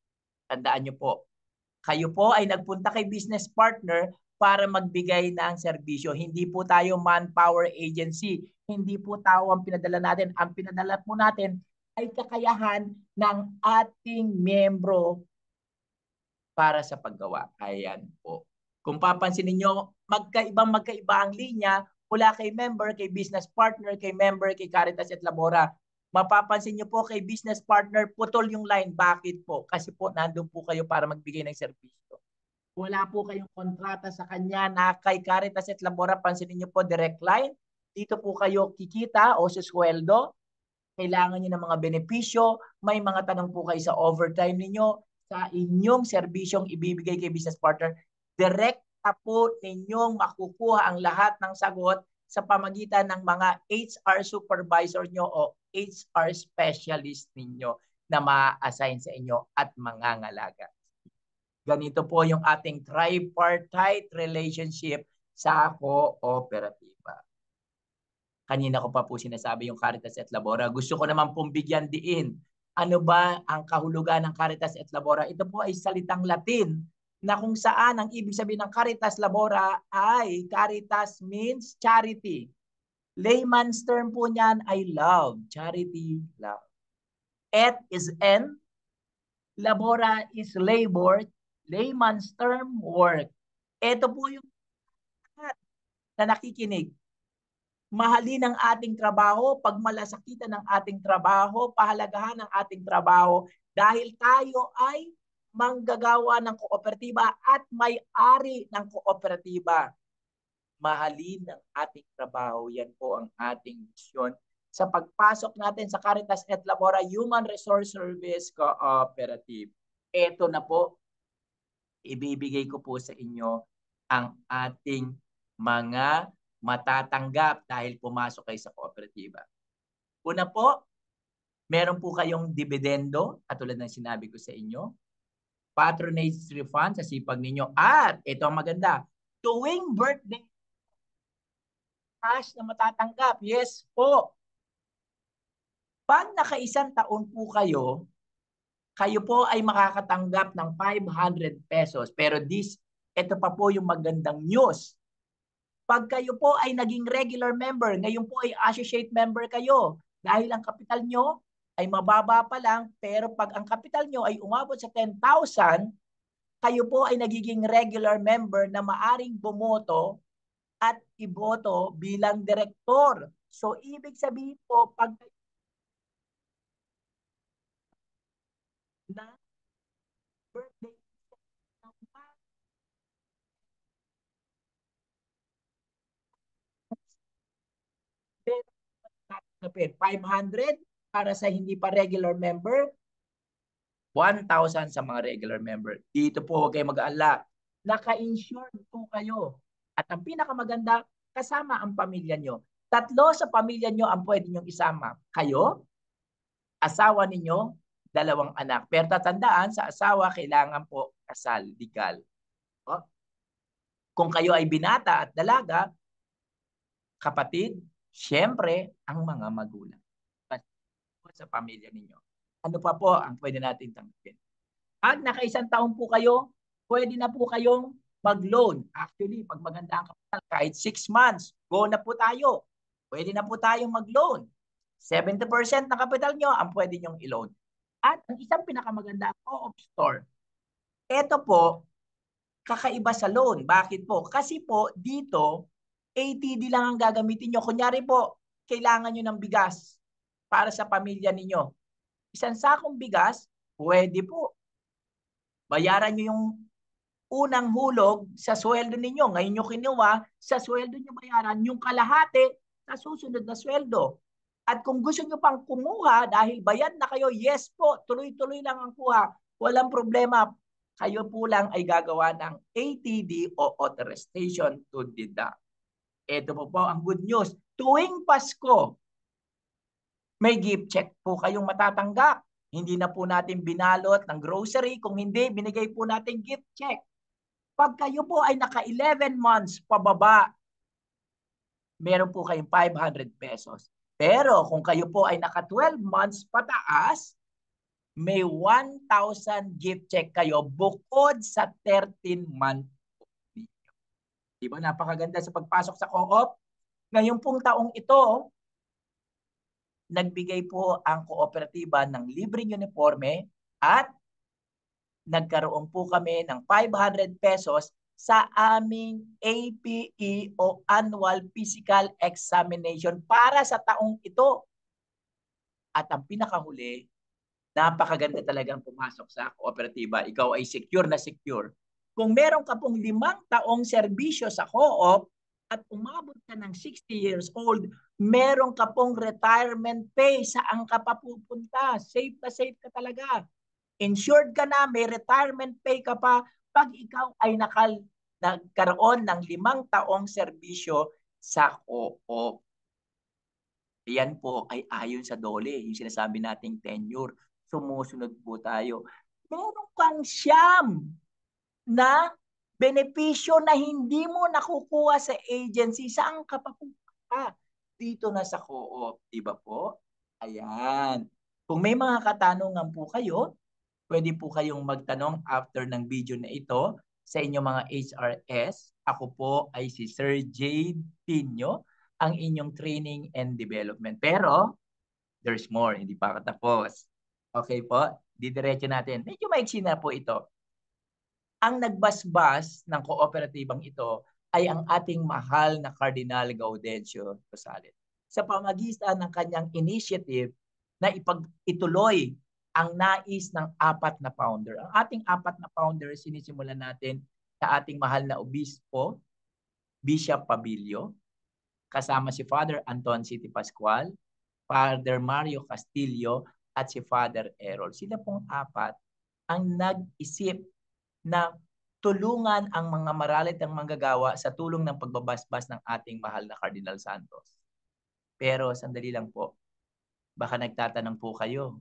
Tandaan nyo po, kayo po ay nagpunta kay business partner para magbigay ng serbisyo. Hindi po tayo manpower agency. Hindi po tao ang pinadala natin. Ang pinadala po natin ay kakayahan ng ating membro para sa paggawa. Ayan po. Kung papansin niyo, magkaiba ang linya mula kay member, kay business partner, kay member, kay Caritas at Labora. Mapapansin niyo po kay business partner, putol yung line. Bakit po? Kasi po nandun po kayo para magbigay ng serbisyo. Wala po kayong kontrata sa kanya na kay Caritas at Labora. Pansinin niyo po, direct line. Dito po kayo kikita o susweldo. Kailangan niyo ng mga benepisyo. May mga tanong po kayo sa overtime niyo sa inyong serbisyong ibibigay kay business partner. Direkta po ninyong makukuha ang lahat ng sagot sa pamagitan ng mga HR supervisor nyo o HR specialist ninyo na ma-assign sa inyo at mangangalaga. Ganito po yung ating tripartite relationship sa kooperatiba. Kanina ko pa po sinasabi yung Caritas at Labora. Gusto ko naman pong bigyan diin. Ano ba ang kahulugan ng Caritas at Labora? Ito po ay salitang Latin na kung saan ang ibig sabihin ng Caritas Labora ay Caritas means charity. Layman's term po niyan ay love. Charity, love. Et is N. Labora is labor. Layman's term, work. Ito po yung na nakikinig. Mahalin ang ating trabaho, pagmalasakitan ng ating trabaho, pahalagahan ng ating trabaho dahil tayo ay manggagawa ng kooperatiba at may-ari ng kooperatiba. Mahalin ang ating trabaho. Yan po ang ating misyon. Sa pagpasok natin sa Caritas et Labora Human Resource Service Cooperative. Ito na po, ibibigay ko po sa inyo ang ating mga matatanggap dahil pumasok kayo sa kooperatiba. Una po, meron po kayong dividendo, katulad ng sinabi ko sa inyo. Patronage refund sa sipag ninyo. At ito ang maganda, tuwing birthday, cash na matatanggap. Yes po. Pag naka-isang taon po kayo, kayo po ay makakatanggap ng 500 pesos. Pero ito pa po yung magandang news. Pag kayo po ay naging regular member, ngayon po ay associate member kayo. Dahil ang kapital nyo ay mababa pa lang, pero pag ang kapital nyo ay umabot sa 10,000, kayo po ay nagiging regular member na maaring bumoto at iboto bilang direktor. So, ibig sabihin po, pag na birthday ng 500 para sa hindi pa regular member, 1,000 sa mga regular member. Dito po, huwag kayo mag-alala. Naka-insured po kayo. At ang pinakamaganda, kasama ang pamilya nyo. 3 sa pamilya nyo ang pwede nyong isama. Kayo, asawa ninyo, 2 anak. Pero tatandaan, sa asawa, kailangan po kasal, legal. O? Kung kayo ay binata at dalaga, kapatid, syempre, ang mga magulang. Sa pamilya ninyo. Ano pa po ang pwede natin tanggapin? Pag naka-1 taon po kayo, pwede na po kayong mag-loan. Actually, pag maganda ang kapital, kahit 6 months, go na po tayo. Pwede na po tayong mag-loan. 70% ng kapital nyo ang pwede nyong i-loan. At ang isang pinakamaganda, co-op store. Ito po, kakaiba sa loan. Bakit po? Kasi po, dito, ATD lang ang gagamitin nyo. Kunyari po, kailangan nyo ng bigas para sa pamilya ninyo. 1 sakong bigas, pwede po. Bayaran nyo yung unang hulog sa sweldo ninyo. Ngayon nyo kinuha, sa sweldo nyo bayaran yung kalahati sa susunod na sweldo. At kung gusto nyo pang kumuha dahil bayad na kayo, yes po, tuloy-tuloy lang ang kuha. Walang problema. kayo po lang ay gagawa ng ATD o authorization to deduct. Ito po ang good news. Tuwing Pasko, may gift check po kayong matatanggap. Hindi na po natin binalot ng grocery. Kung hindi, binigay po natin gift check. Pag kayo po ay naka 11 months pababa, meron po kayong 500 pesos. Pero kung kayo po ay naka 12 months pataas, may 1,000 gift check kayo bukod sa 13-month. Diba? Napakaganda sa pagpasok sa co-op. Ngayong pong taong ito, nagbigay po ang kooperatiba ng libreng uniforme at nagkaroon po kami ng 500 pesos sa aming APE o Annual Physical Examination para sa taong ito. At ang pinakahuli, napakaganda talagang pumasok sa kooperatiba. Ikaw ay secure na secure. Kung meron ka pong 5 taong serbisyo sa co-op at umabot ka ng 60 years old, meron ka pong retirement pay saan ka pa pupunta. Safe ka talaga. Insured ka na, may retirement pay ka pa pag ikaw ay nagkaroon ng 5 taong serbisyo sa co-op. Yan po ay ayon sa DOLE, yung sinasabi nating tenure. Sumusunod po tayo. Meron kang 9 na benepisyo na hindi mo nakukuha sa agency. Saan ka pa pupunta? Dito na sa co-op. Diba po? Ayan. Kung may mga katanungan po kayo, pwede po kayong magtanong after ng video na ito sa inyong mga HRS. Ako po ay si Sir Jade Pino, ang inyong training and development. Pero, there's more. Hindi pa katapos. Okay po? Didiretso natin. Medyo maiksi na po ito. Ang nagbasbas ng kooperatibang ito ay ang ating mahal na Cardinal Gaudencio Rosales. Sa pamagitan ng kanyang initiative na ituloy ang nais ng 4 na founder. Ang ating 4 na founder, sinisimulan natin sa ating mahal na obispo, Bishop Pabilio, kasama si Father Anton City Pascual, Father Mario Castillo, at si Father Errol. Sila pong 4 ang nag-isip na tulungan ang mga maralit ang manggagawa sa tulong ng pagbabasbas ng ating mahal na Cardinal Santos. Pero sandali lang po, baka nagtatanong po kayo,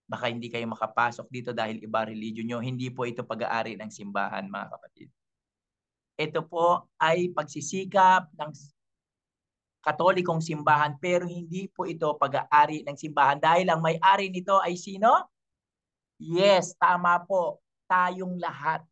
baka hindi kayo makapasok dito dahil iba religion nyo. Hindi po ito pag-aari ng simbahan, mga kapatid. Ito po ay pagsisikap ng Katolikong simbahan, pero hindi po ito pag-aari ng simbahan dahil ang may-ari nito ay sino? Yes, tama po. Tayong lahat.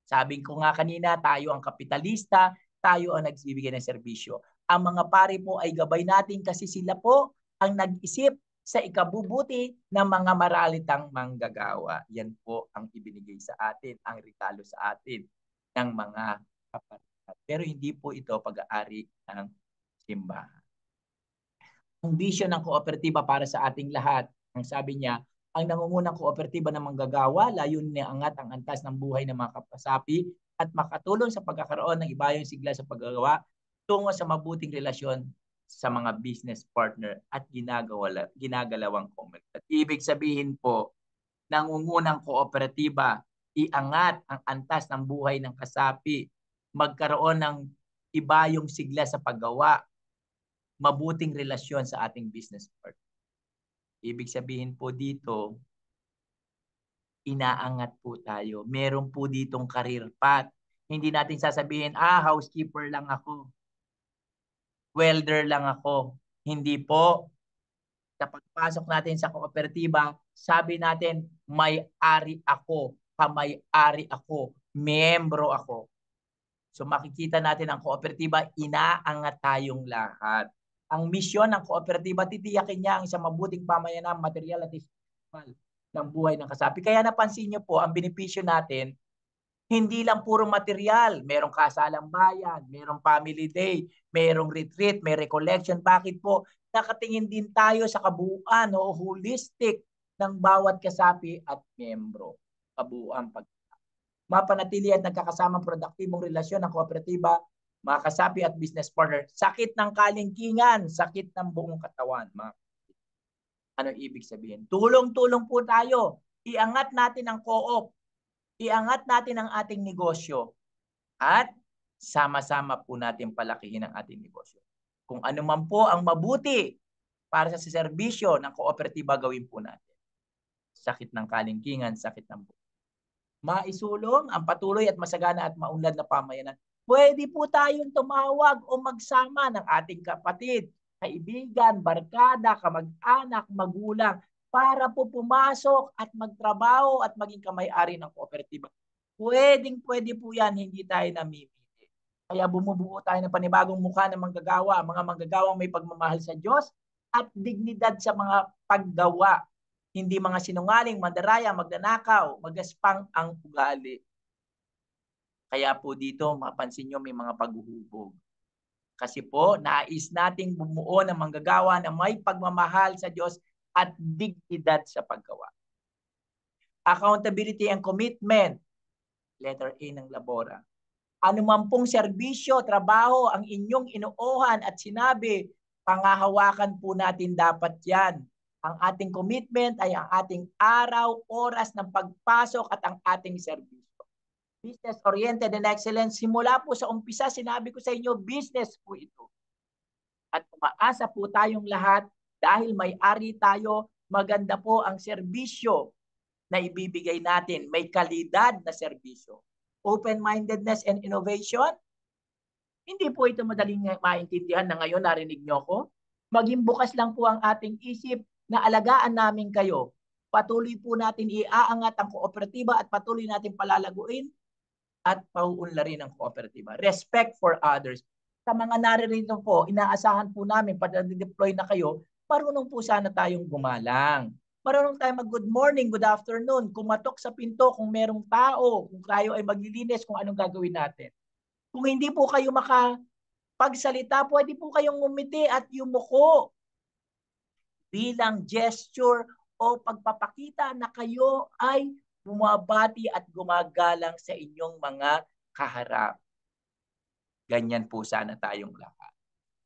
Sabi ko nga kanina, tayo ang kapitalista, tayo ang nagbibigay ng serbisyo. Ang mga pari po ay gabay natin kasi sila po ang nag-isip sa ikabubuti ng mga maralitang manggagawa. Yan po ang ibinigay sa atin, ang regalo sa atin ng mga kapatid. Pero hindi po ito pag-aari ng simbahan. Ang vision ng kooperatiba para sa ating lahat, ang sabi niya, ang nangungunang kooperatiba ng manggagawa, layunin niya angat ang antas ng buhay ng mga kapasapi at makatulong sa pagkakaroon ng ibayong sigla sa paggagawa tungo sa mabuting relasyon sa mga business partner at ginagalawang komunidad. Ibig sabihin po, nangungunang kooperatiba, iangat ang antas ng buhay ng kasapi, magkaroon ng ibayong sigla sa paggawa, mabuting relasyon sa ating business partner. Ibig sabihin po dito, inaangat po tayo. Meron po ditong career path. Hindi natin sasabihin, housekeeper lang ako. Welder lang ako. Hindi po. Sa pagpasok natin sa kooperatiba, sabi natin, may-ari ako, kamay-ari ako, miyembro ako. So makikita natin ang kooperatiba, inaangat tayong lahat. Ang misyon ng kooperatiba, titiyakin niya ang isang mabuting pamayanang material at spiritual ng buhay ng kasapi. Kaya napansin niyo po, ang benepisyo natin, hindi lang puro material. Merong kasalang bayan, merong family day, merong retreat, may recollection. Bakit po? Nakatingin din tayo sa kabuuan o holistic ng bawat kasapi at miyembro. Kabuuan pag mapanatili at nagkakasamang produktibong relasyon ng kooperatiba, mga kasapi at business partner. Sakit ng kalingkingan, sakit ng buong katawan. Ano ibig sabihin? Tulong-tulong po tayo. Iangat natin ang co-op. Iangat natin ang ating negosyo at sama-sama po natin palakihin ang ating negosyo. Kung ano man po ang mabuti para sa serbisyo ng kooperatiba, gawin po natin. Sakit ng kalingkingan, sakit ng buhay. Maisulong ang patuloy at masagana at maunlad na pamayanan. Pwede po tayong tumawag o magsama ng ating kapatid, kaibigan, barkada, kamag-anak, magulang para po pumasok at magtrabaho at maging kamay-ari ng kooperatiba. Pwede po yan, hindi tayo namimili. Kaya bumubuo tayo ng panibagong mukha ng manggagawa, mga manggagawang may pagmamahal sa Diyos at dignidad sa mga paggawa. Hindi mga sinungaling, mandaraya, magnanakaw, magaspang ang ugali. Kaya po dito, mapansin nyo may mga paghuhubog. Kasi po, nais nating bumuo ng manggagawa na may pagmamahal sa Diyos at dignidad sa paggawa. Accountability and commitment. Letter A ng Labora. Ano man pong serbisyo, trabaho ang inyong inuuhan at sinabi, pangahawakan po natin dapat yan. Ang ating commitment ay ang ating araw, oras ng pagpasok at ang ating serbisyo. Business-oriented and excellent. Simula po sa umpisa, sinabi ko sa inyo, business po ito. At umaasa po tayong lahat dahil may-ari tayo, maganda po ang serbisyo na ibibigay natin. May kalidad na serbisyo. Open-mindedness and innovation. Hindi po ito madaling maintindihan na ngayon narinig nyo ko. Maging bukas lang po ang ating isip na alagaan namin kayo. Patuloy po natin iaangat ang kooperatiba at patuloy natin palalaguin at pauunlarin ang kooperatiba. Respect for others. Sa mga naririto po, inaasahan po namin pag deploy na kayo, marunong po sana tayong gumalang. Marunong tayo mag-good morning, good afternoon, kumatok sa pinto kung merong tao, kung kayo ay maglilinis, kung anong gagawin natin. Kung hindi po kayo makapagsalita, pwede po kayong ngumiti at yumuko bilang gesture o pagpapakita na kayo ay bumabati at gumagalang sa inyong mga kaharap. Ganyan po sana tayong lahat.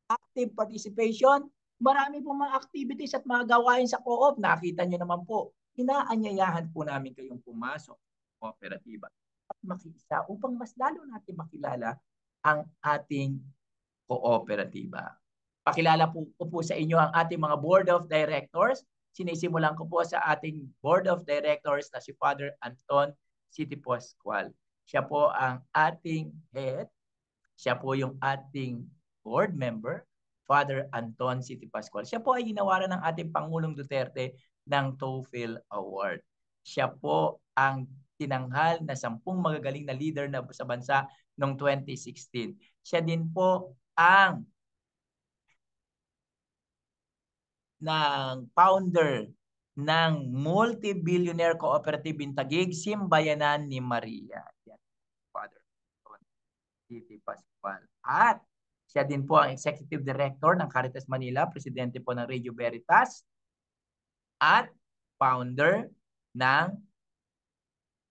Active participation, marami po mga activities at mga gawain sa co-op. Nakita nyo naman po, inaanyayahan po namin kayong pumasok sa kooperatiba at makiisa upang mas lalo natin makilala ang ating kooperatiba. Pakilala po sa inyo ang ating mga board of directors. Sinisimulan ko po sa ating board of directors na si Father Anton City Pascual. Siya po ang ating head. Siya po yung ating board member, Father Anton City Pascual. Siya po ay ginawaran ng ating Pangulong Duterte ng TOEFL Award. Siya po ang tinanghal na 10 magagaling na leader na sa bansa noong 2016. Siya din po ang founder ng multi-billionaire cooperative in Taguig, Simbayanan ni Maria. Yan, Father City Pascual. At siya din po ang executive director ng Caritas Manila, presidente po ng Radio Veritas, at founder ng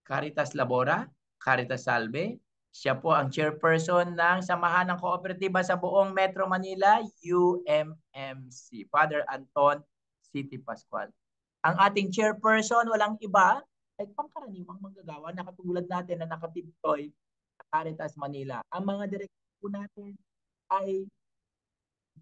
Caritas Labora, Caritas Salve. Siya po ang chairperson ng Samahan ng Kooperatiba sa buong Metro Manila, UMMC. Father Anton City Pascual. Ang ating chairperson, walang iba, ay pangkaraniwang manggagawa na katulad natin na nakatiptoy sa Caritas Manila. Ang mga director po natin ay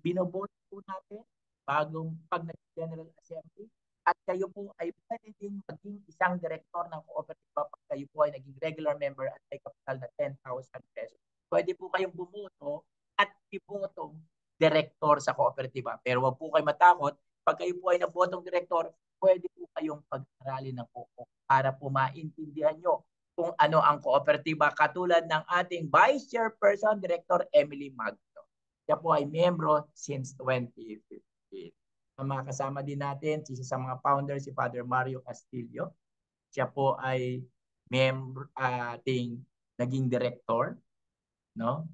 binoboto po natin bagong pag nag-General Assembly. At kayo po ay pwede din maging isang direktor ng kooperatiba pag kayo po ay naging regular member at may kapital na 10,000 pesos. Pwede po kayong bumoto at ibotong direktor sa kooperatiba. Pero wag po kayo matakot. Pag kayo po ay nabotong direktor, pwede po kayong pag-aralin ng COCO para po maintindihan nyo kung ano ang kooperatiba katulad ng ating Vice Chairperson, Director Emily Magno. Siya po ay miyembro since 2015. Mga kasama din natin, isa sa mga founders, si Father Mario Castillo. Siya po ay ating naging director. No?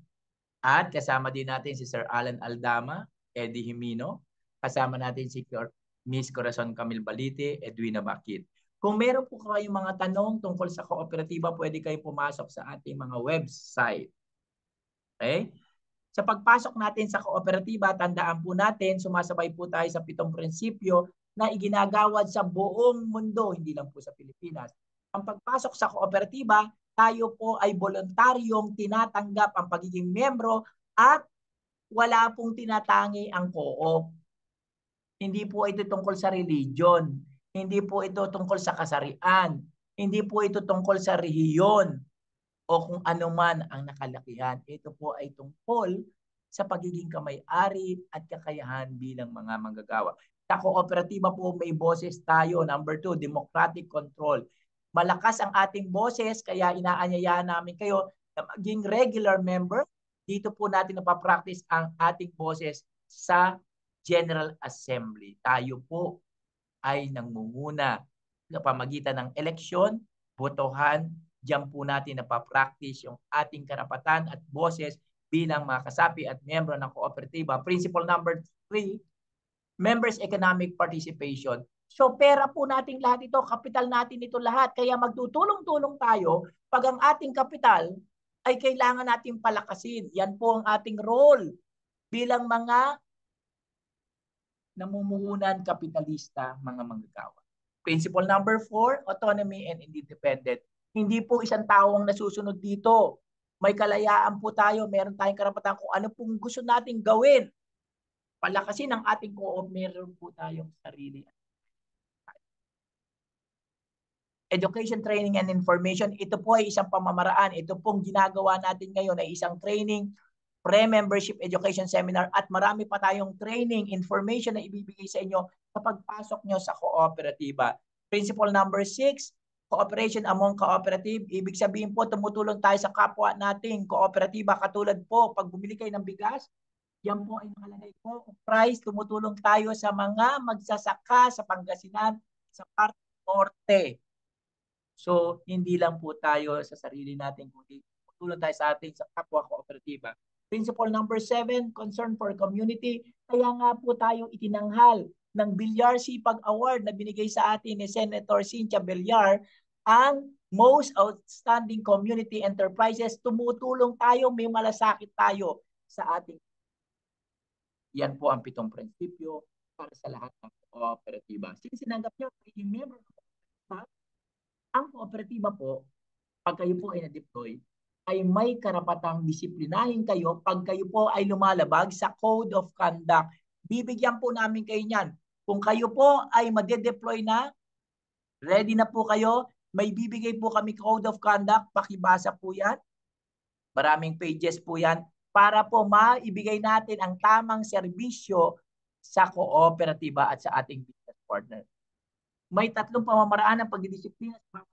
At kasama din natin si Sir Alan Aldama, Eddie Jimino. Kasama natin si Miss Corazon Camille Balite, Edwina Bakit. Kung meron po kayong mga tanong tungkol sa kooperatiba, pwede kayo pumasok sa ating mga website. Okay? Sa pagpasok natin sa kooperatiba, tandaan po natin, sumasabay po tayo sa 7 prinsipyo na iginagawad sa buong mundo, hindi lang po sa Pilipinas. Ang pagpasok sa kooperatiba, tayo po ay voluntaryong tinatanggap ang pagiging miyembro at wala pong tinatangi ang co-op. Hindi po ito tungkol sa religion. Hindi po ito tungkol sa kasarian. Hindi po ito tungkol sa rehiyon o kung ano man ang nakalakihan. Ito po ay tungkol sa pagiging kamay-ari at kakayahan bilang mga manggagawa. Sa kooperatiba po may boses tayo. Number 2, democratic control. Malakas ang ating boses kaya inaanyayahan namin kayo na maging regular member. Dito po natin napapractice ang ating boses sa General Assembly. Tayo po ay nangunguna sa pamagitan ng eleksyon, botohan, diyan po natin napapractice yung ating karapatan at boses bilang mga kasapi at miyembro ng kooperatiba. Principle number 3, members' economic participation. So pera po natin lahat ito, kapital natin ito lahat. Kaya magtutulong-tulong tayo pag ang ating kapital ay kailangan natin palakasin. Yan po ang ating role bilang mga namumuhunan kapitalista, mga manggagawa. Principle number 4, autonomy and independent. Hindi po isang tao ang nasusunod dito. May kalayaan po tayo, meron tayong karapatan kung ano pong gusto nating gawin. Palakasin ang ating co-op, meron po tayong sarili. Education, training, and information. Ito po ay isang pamamaraan. Ito pong ginagawa natin ngayon ay isang training, pre-membership education seminar at marami pa tayong training, information na ibibigay sa inyo sa pagpasok nyo sa kooperatiba. Principle number 6, cooperation among cooperative. Ibig sabihin po, tumutulong tayo sa kapwa nating kooperatiba. Katulad po, pag bumili kayo ng bigas, yan po ay nakalagay po. Price, tumutulong tayo sa mga magsasaka sa Pangasinan, sa Parte Norte. So, hindi lang po tayo sa sarili natin, kundi tumutulong tayo sa ating sa kapwa kooperatiba. Principle number 7, concern for community. Kaya nga po tayo itinanghal ng Villar Sipag Award na binigay sa atin ni Senator Cynthia Villar, ang most outstanding community enterprises. Tumutulong tayo, may malasakit tayo sa ating. Yan po ang 7 prinsipyo para sa lahat ng kooperatiba. Sinanggap nyo, magiging member ng kooperatiba. Ang kooperatiba po, pag kayo po ay na-deploy, ay may karapatang disiplinahin kayo pag kayo po ay lumalabag sa Code of Conduct. Bibigyan po namin kayo niyan. Kung kayo po ay magde-deploy na, ready na po kayo, may bibigay po kami Code of Conduct, pakibasa po yan. Maraming pages po yan para po maibigay natin ang tamang serbisyo sa kooperatiba at sa ating business partner. May 3 pamamaraan ng pagdidisiplina sa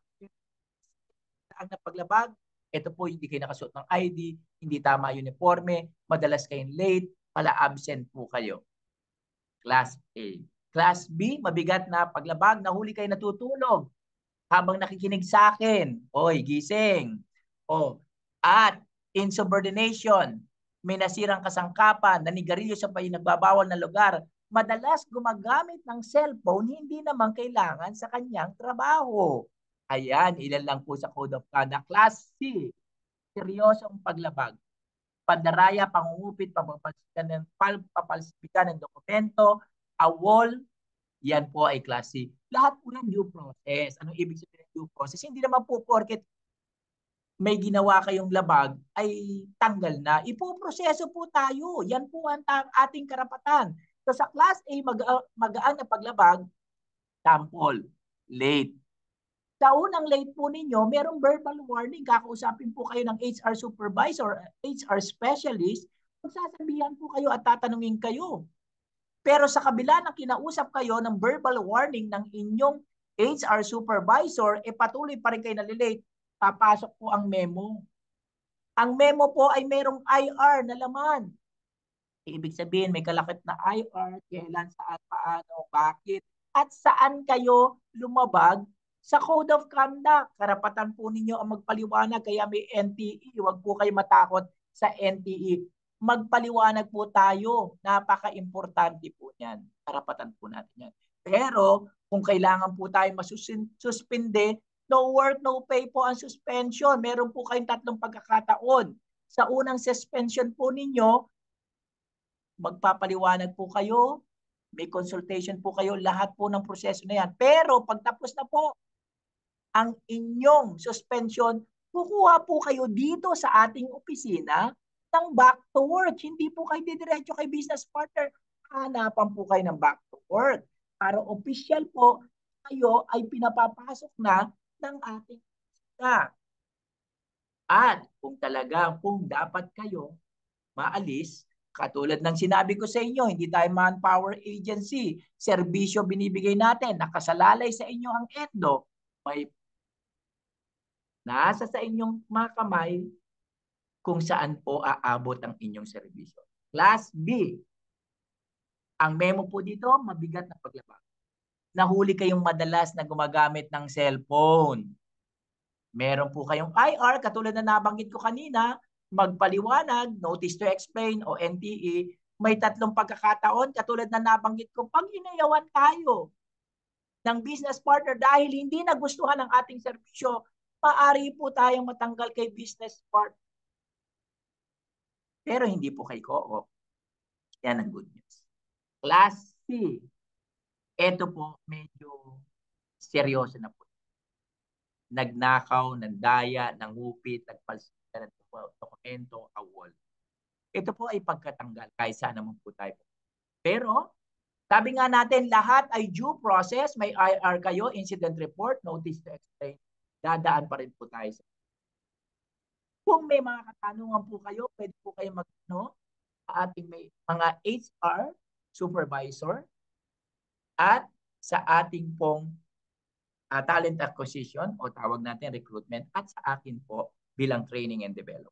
ang paglabag. Ito po, hindi kayo nakasuot ng ID, hindi tama uniforme, madalas kayong late, pala absent po kayo. Class A. Class B, mabigat na paglabag, nahuli kayo natutulog habang nakikinig sa akin. Oy, gising. O, at insubordination, may nasirang kasangkapan, nanigarilyo sa nagbabawal na lugar, madalas gumagamit ng cellphone, hindi naman kailangan sa kanyang trabaho. Ayan, ilan lang po sa Code of Conduct. Class C, seryosong paglabag. Pandaraya, pangungupit, papalsipikan ng dokumento, awol, yan po ay Class C. Lahat po ng due process. Anong ibig sabihin ng due process? Hindi naman po porket may ginawa kayong labag ay tanggal na. Ipoproseso po tayo. Yan po ang ating karapatan. So sa Class A, magaan na paglabag, sample, late. Sa unang late po ninyo, merong verbal warning. Kakausapin po kayo ng HR supervisor, HR specialist. Magsasabihan po kayo at tatanungin kayo. Pero sa kabila ng kinausap kayo ng verbal warning ng inyong HR supervisor, patuloy pa rin kayo nalilate, papasok po ang memo. Ang memo po ay merong IR na laman. Ibig sabihin, may kalakip na IR, kailan, saan, paano, bakit, at saan kayo lumabag sa Code of Conduct. Karapatan po ninyo ang magpaliwanag, kaya may NTE. Huwag po kayo matakot sa NTE. Magpaliwanag po tayo. Napaka-importante po yan. Karapatan po natin yan. Pero kung kailangan po tayo masuspinde, no work, no pay po ang suspension. Meron po kayong 3 pagkakataon. Sa unang suspension po ninyo, magpapaliwanag po kayo, may consultation po kayo, lahat po ng proseso na yan. Pero pag tapos na po, ang inyong suspension, kukuha po kayo dito sa ating opisina ng back to work. Hindi po kayo didiretso kay business partner. Hanapan po kayo ng back to work. Para official po, kayo ay pinapapasok na ng ating opisina. At kung talaga, kung dapat kayo maalis, katulad ng sinabi ko sa inyo, hindi tayo manpower agency. Serbisyo binibigay natin, nakasalalay sa inyo ang EDLO. May nasa sa inyong mga kamay kung saan po aabot ang inyong serbisyo. Class B. Ang memo po dito, mabigat na paglabag. Nahuli kayong madalas na gumagamit ng cellphone. Meron po kayong IR, katulad na nabanggit ko kanina, magpaliwanag, notice to explain o NTE, may 3 pagkakataon, katulad na nabanggit ko, pag inayawan tayo ng business partner dahil hindi nagustuhan ng ating serbisyo, maaari po tayong matanggal kay business partner. Pero hindi po kay co-op. Yan ang good news. Class C. Ito po medyo seryoso na po. Nagnakaw, nandaya, nangupit, nagpalsita ng dokumento, awol. Ito po ay pagkatanggal kahit saan naman po tayo. Pero, sabi nga natin, lahat ay due process. May IR kayo, incident report, notice to explain. Dadaan pa rin po tayo. Kung may mga katanungan po kayo, pwede po kayo mag-no sa ating may mga HR, supervisor, at sa ating pong talent acquisition o tawag natin recruitment at sa akin po bilang training and development.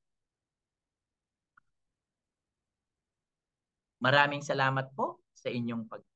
Maraming salamat po sa inyong pag